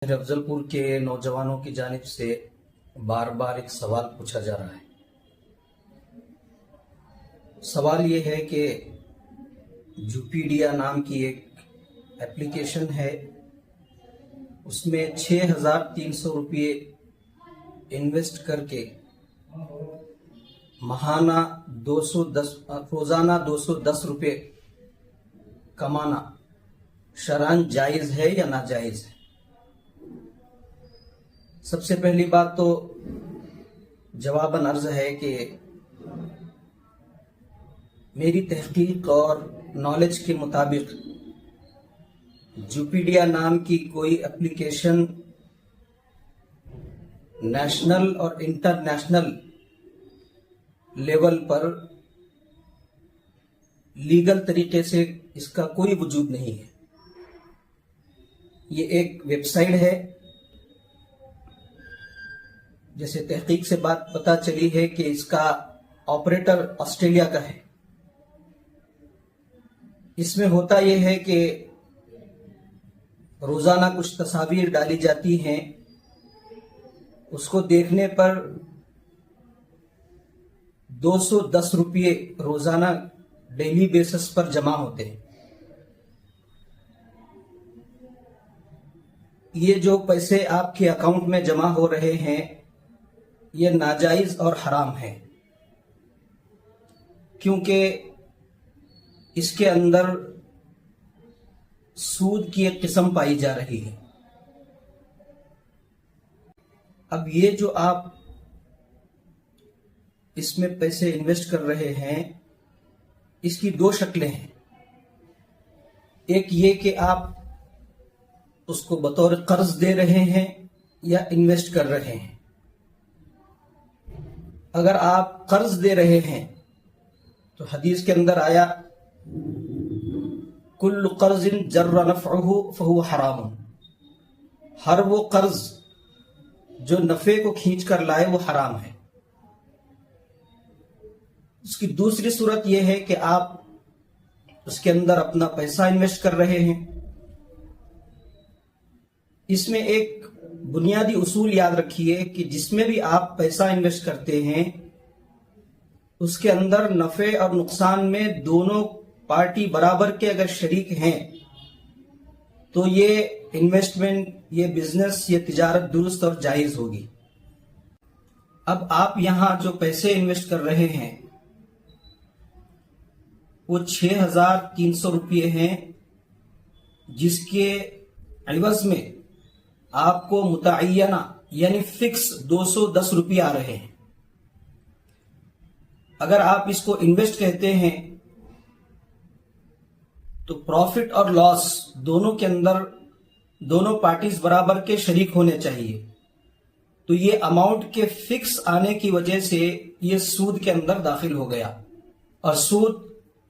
افضل پور کے نوجوانوں کی جانب سے بار بار ایک سوال پوچھا جا رہا ہے۔ سوال یہ ہے کہ جوپیڈیا نام کی ایک ایپلیکیشن ہے، اس میں 6,300 روپے انویسٹ کر کے ماہانہ روزانہ 210 روپے کمانا شرعاً جائز ہے یا ناجائز ہے؟ سب سے پہلی بات تو جواباً عرض ہے کہ میری تحقیق اور نالج کے مطابق جوپیڈیا نام کی کوئی ایپلیکیشن نیشنل اور انٹرنیشنل لیول پر لیگل طریقے سے اس کا کوئی وجود نہیں ہے۔ یہ ایک ویب سائٹ ہے، جیسے تحقیق سے بات پتہ چلی ہے کہ اس کا آپریٹر آسٹریلیا کا ہے۔ اس میں ہوتا یہ ہے کہ روزانہ کچھ تصاویر ڈالی جاتی ہیں، اس کو دیکھنے پر 210 روپے روزانہ ڈیلی بیسس پر جمع ہوتے ہیں۔ یہ جو پیسے آپ کے اکاؤنٹ میں جمع ہو رہے ہیں یہ ناجائز اور حرام ہے، کیونکہ اس کے اندر سود کی ایک قسم پائی جا رہی ہے۔ اب یہ جو آپ اس میں پیسے انویسٹ کر رہے ہیں، اس کی دو شکلیں ہیں۔ ایک یہ کہ آپ اس کو بطور قرض دے رہے ہیں یا انویسٹ کر رہے ہیں۔ اگر آپ قرض دے رہے ہیں تو حدیث کے اندر آیا کل قرض جر نفعہ فہو حرام، ہر وہ قرض جو نفع کو کھینچ کر لائے وہ حرام ہے۔ اس کی دوسری صورت یہ ہے کہ آپ اس کے اندر اپنا پیسہ انویسٹ کر رہے ہیں۔ اس میں ایک بنیادی اصول یاد رکھیے کہ جس میں بھی آپ پیسہ انویسٹ کرتے ہیں اس کے اندر نفع اور نقصان میں دونوں پارٹی برابر کے اگر شریک ہیں تو یہ انویسٹمنٹ، یہ بزنس، یہ تجارت درست اور جائز ہوگی۔ اب آپ یہاں جو پیسے انویسٹ کر رہے ہیں وہ 6,300 روپے ہیں، جس کے عوض میں آپ کو متعینہ یعنی فکس 210 روپے آ رہے ہیں۔ اگر آپ اس کو انویسٹ کہتے ہیں تو پروفٹ اور لاس دونوں کے اندر دونوں پارٹیز برابر کے شریک ہونے چاہیے، تو یہ اماؤنٹ کے فکس آنے کی وجہ سے یہ سود کے اندر داخل ہو گیا، اور سود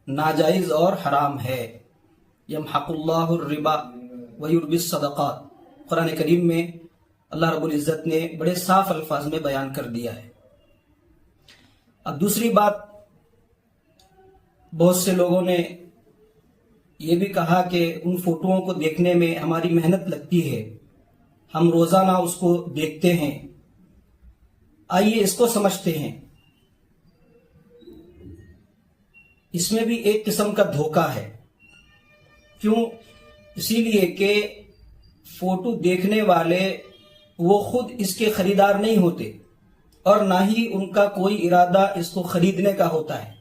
ناجائز اور حرام ہے۔ یمحق اللہ الربا ویربی الصدقات، قرآن کریم میں اللہ رب العزت نے بڑے صاف الفاظ میں بیان کر دیا ہے۔ اب دوسری بات، بہت سے لوگوں نے یہ بھی کہا کہ ان فوٹوؤں کو دیکھنے میں ہماری محنت لگتی ہے، ہم روزانہ اس کو دیکھتے ہیں۔ آئیے اس کو سمجھتے ہیں۔ اس میں بھی ایک قسم کا دھوکہ ہے۔ کیوں؟ اسی لیے کہ فوٹو دیکھنے والے وہ خود اس کے خریدار نہیں ہوتے، اور نہ ہی ان کا کوئی ارادہ اس کو خریدنے کا ہوتا ہے،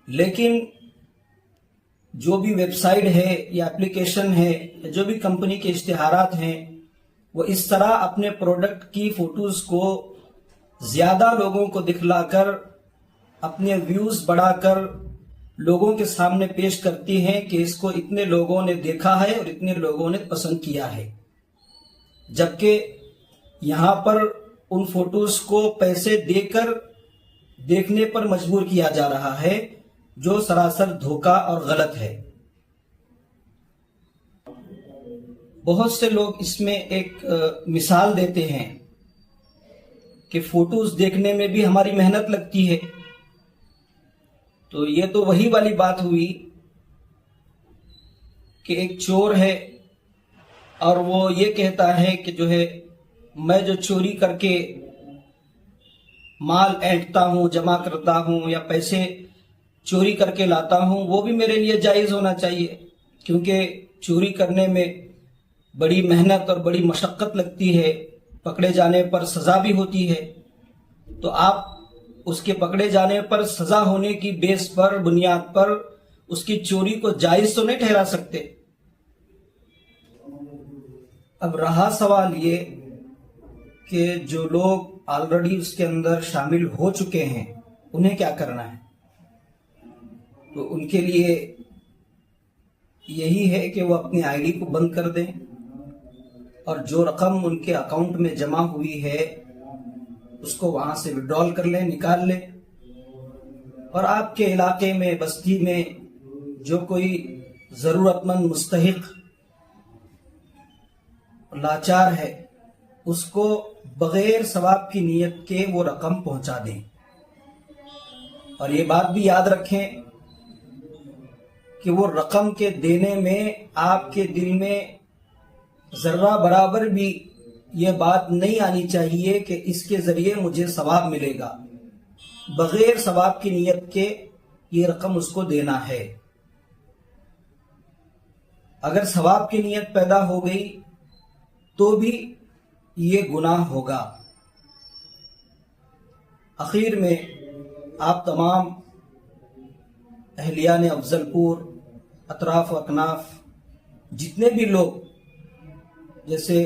لیکن جو بھی ویب سائٹ ہے یا ایپلیکیشن ہے، جو بھی کمپنی کے اشتہارات ہیں، وہ اس طرح اپنے پروڈکٹ کی فوٹوز کو زیادہ لوگوں کو دکھلا کر، اپنے ویوز بڑھا کر لوگوں کے سامنے پیش کرتی ہیں کہ اس کو اتنے لوگوں نے دیکھا ہے اور اتنے لوگوں نے پسند کیا ہے، جبکہ یہاں پر ان فوٹوز کو پیسے دے کر دیکھنے پر مجبور کیا جا رہا ہے، جو سراسر دھوکہ اور غلط ہے۔ بہت سے لوگ اس میں ایک مثال دیتے ہیں کہ فوٹوز دیکھنے میں بھی ہماری محنت لگتی ہے، تو یہ تو وہی والی بات ہوئی کہ ایک چور ہے اور وہ یہ کہتا ہے کہ جو ہے میں جو چوری کر کے مال اینٹتا ہوں، جمع کرتا ہوں یا پیسے چوری کر کے لاتا ہوں، وہ بھی میرے لیے جائز ہونا چاہیے، کیونکہ چوری کرنے میں بڑی محنت اور بڑی مشقت لگتی ہے، پکڑے جانے پر سزا بھی ہوتی ہے۔ تو آپ اس کے پکڑے جانے پر سزا ہونے کی بیس پر، بنیاد پر اس کی چوری کو جائز تو نہیں ٹھہرا سکتے۔ اب رہا سوال یہ کہ جو لوگ آلریڈی اس کے اندر شامل ہو چکے ہیں انہیں کیا کرنا ہے؟ تو ان کے لیے یہی ہے کہ وہ اپنی آئی ڈی کو بند کر دیں، اور جو رقم ان کے اکاؤنٹ میں جمع ہوئی ہے اس کو وہاں سے وڈرال کر لیں، نکال لیں، اور آپ کے علاقے میں، بستی میں جو کوئی ضرورت مند، مستحق، لاچار ہے، اس کو بغیر ثواب کی نیت کے وہ رقم پہنچا دیں۔ اور یہ بات بھی یاد رکھیں کہ وہ رقم کے دینے میں آپ کے دل میں ذرہ برابر بھی یہ بات نہیں آنی چاہیے کہ اس کے ذریعے مجھے ثواب ملے گا۔ بغیر ثواب کی نیت کے یہ رقم اس کو دینا ہے۔ اگر ثواب کی نیت پیدا ہو گئی تو بھی یہ گناہ ہوگا۔ اخیر میں آپ تمام اہلیان افضل پور، اطراف و اکناف، جتنے بھی لوگ، جیسے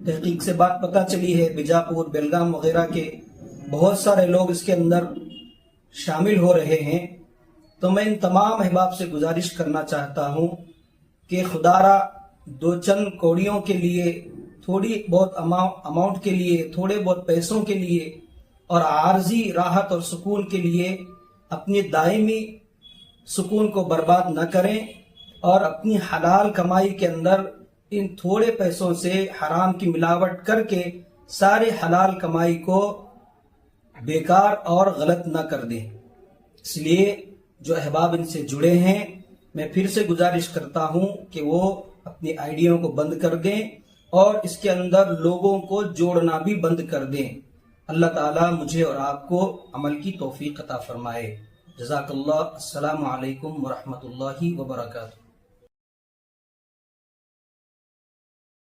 تحقیق سے بات پتہ چلی ہے بیجاپور، بیلگام وغیرہ کے بہت سارے لوگ اس کے اندر شامل ہو رہے ہیں، تو میں ان تمام احباب سے گزارش کرنا چاہتا ہوں کہ خدا را دو چند کوڑیوں کے لیے، تھوڑی بہت اماؤنٹ کے لیے، تھوڑے بہت پیسوں کے لیے اور عارضی راحت اور سکون کے لیے اپنی دائمی سکون کو برباد نہ کریں، اور اپنی حلال کمائی کے اندر ان تھوڑے پیسوں سے حرام کی ملاوٹ کر کے سارے حلال کمائی کو بیکار اور غلط نہ کر دیں۔ اس لیے جو احباب ان سے جڑے ہیں، میں پھر سے گزارش کرتا ہوں کہ وہ اپنی آئیڈیوں کو بند کر دیں اور اس کے اندر لوگوں کو جوڑنا بھی بند کر دیں۔ اللہ تعالیٰ مجھے اور آپ کو عمل کی توفیق عطا فرمائے۔ جزاک اللہ۔ السلام علیکم ورحمۃ اللہ وبرکاتہ۔